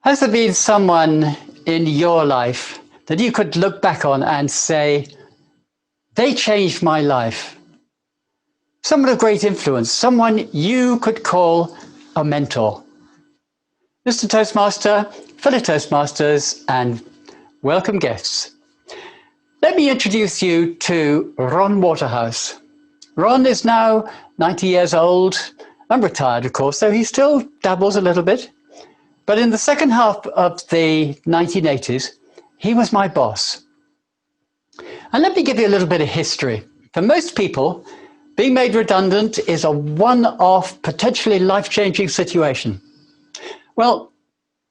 Has there been someone in your life that you could look back on and say, they changed my life? Someone of great influence, someone you could call a mentor. Mr. Toastmaster, fellow Toastmasters, and welcome guests. Let me introduce you to Ron Waterhouse. Ron is now 90 years old. I'm retired, of course, though he still dabbles a little bit. But in the second half of the 1980s, he was my boss. And let me give you a little bit of history. For most people, being made redundant is a one-off, potentially life-changing situation. Well,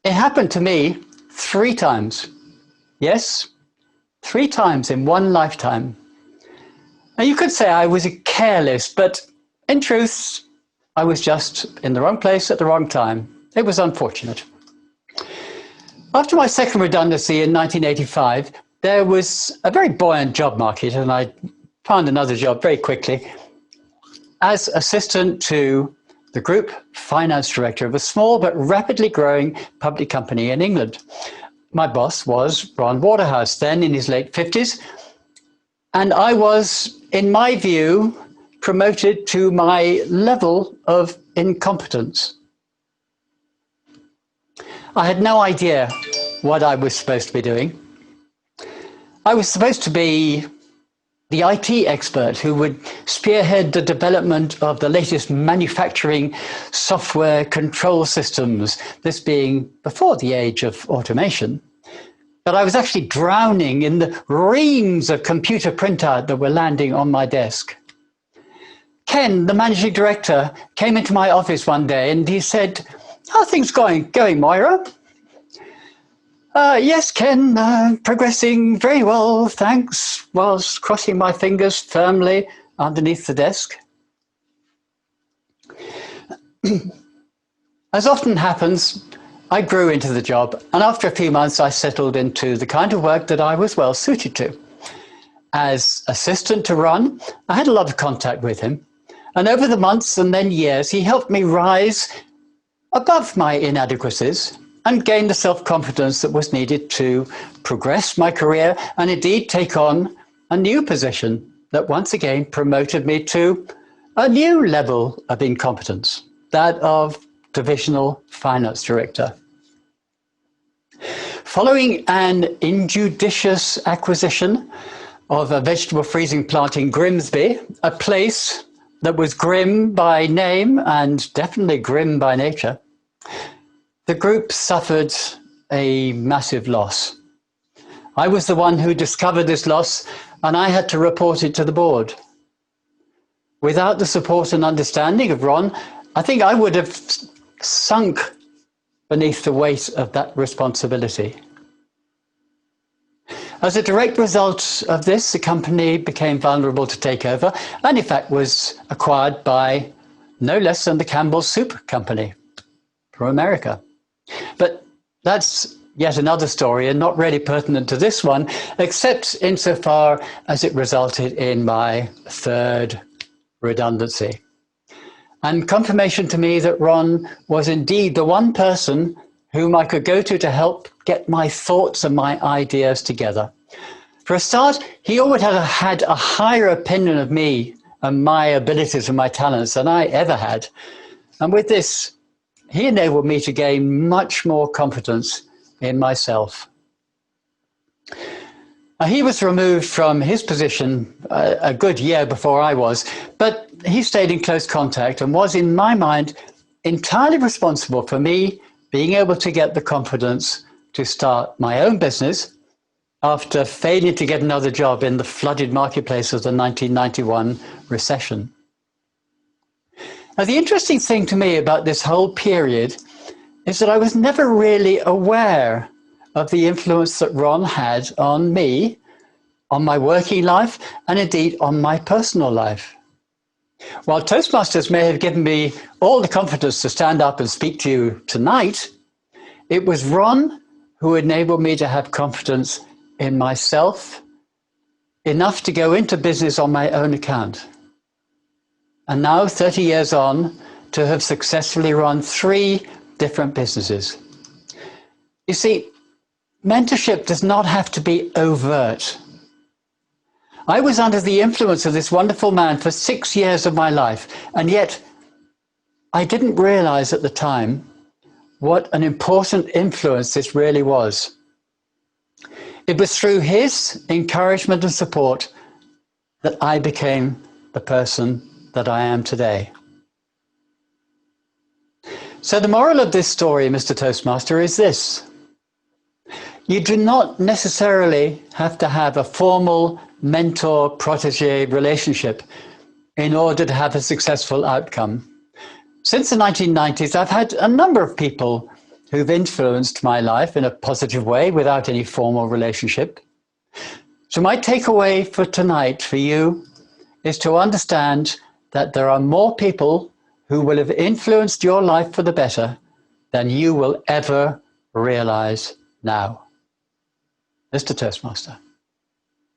it happened to me 3 times. Yes, 3 times in one lifetime. Now, you could say I was careless, but in truth, I was just in the wrong place at the wrong time. It was unfortunate. After my second redundancy in 1985, there was a very buoyant job market, and I found another job very quickly as assistant to the group finance director of a small but rapidly growing public company in England. My boss was Ron Waterhouse, then in his late 50s, and I was, in my view, promoted to my level of incompetence. I had no idea what I was supposed to be doing. I was supposed to be the IT expert who would spearhead the development of the latest manufacturing software control systems, this being before the age of automation. But I was actually drowning in the reams of computer printout that were landing on my desk. Ken, the managing director, came into my office one day and he said, "How are things going, Moira?" Yes, Ken, progressing very well, thanks, whilst crossing my fingers firmly underneath the desk. As often happens, I grew into the job, and after a few months, I settled into the kind of work that I was well suited to. As assistant to Ron, I had a lot of contact with him, and over the months and then years, he helped me rise above my inadequacies and gain the self-confidence that was needed to progress my career and indeed take on a new position that once again promoted me to a new level of incompetence, that of divisional finance director. Following an injudicious acquisition of a vegetable freezing plant in Grimsby, a place that was grim by name and definitely grim by nature, the group suffered a massive loss. I was the one who discovered this loss, and I had to report it to the board. Without the support and understanding of Ron, I think I would have sunk beneath the weight of that responsibility. As a direct result of this, the company became vulnerable to takeover, and in fact was acquired by no less than the Campbell's Soup Company from America. But that's yet another story and not really pertinent to this one, except insofar as it resulted in my 3rd redundancy. And confirmation to me that Ron was indeed the one person whom I could go to help get my thoughts and my ideas together. For a start, he always had a higher opinion of me and my abilities and my talents than I ever had. And with this, he enabled me to gain much more confidence in myself. He was removed from his position a good year before I was, but he stayed in close contact and was, in my mind, entirely responsible for me being able to get the confidence to start my own business after failing to get another job in the flooded marketplace of the 1991 recession. Now, the interesting thing to me about this whole period is that I was never really aware of the influence that Ron had on me, on my working life, and indeed on my personal life. While Toastmasters may have given me all the confidence to stand up and speak to you tonight, it was Ron who enabled me to have confidence in myself, enough to go into business on my own account. And now, 30 years on, to have successfully run 3 different businesses. You see, mentorship does not have to be overt. I was under the influence of this wonderful man for 6 years of my life, and yet I didn't realize at the time what an important influence this really was. It was through his encouragement and support that I became the person that I am today. So the moral of this story, Mr. Toastmaster, is this. You do not necessarily have to have a formal mentor-protege relationship in order to have a successful outcome. Since the 1990s, I've had a number of people who've influenced my life in a positive way without any formal relationship. So my takeaway for tonight for you is to understand that there are more people who will have influenced your life for the better than you will ever realize now. Mr. Toastmaster.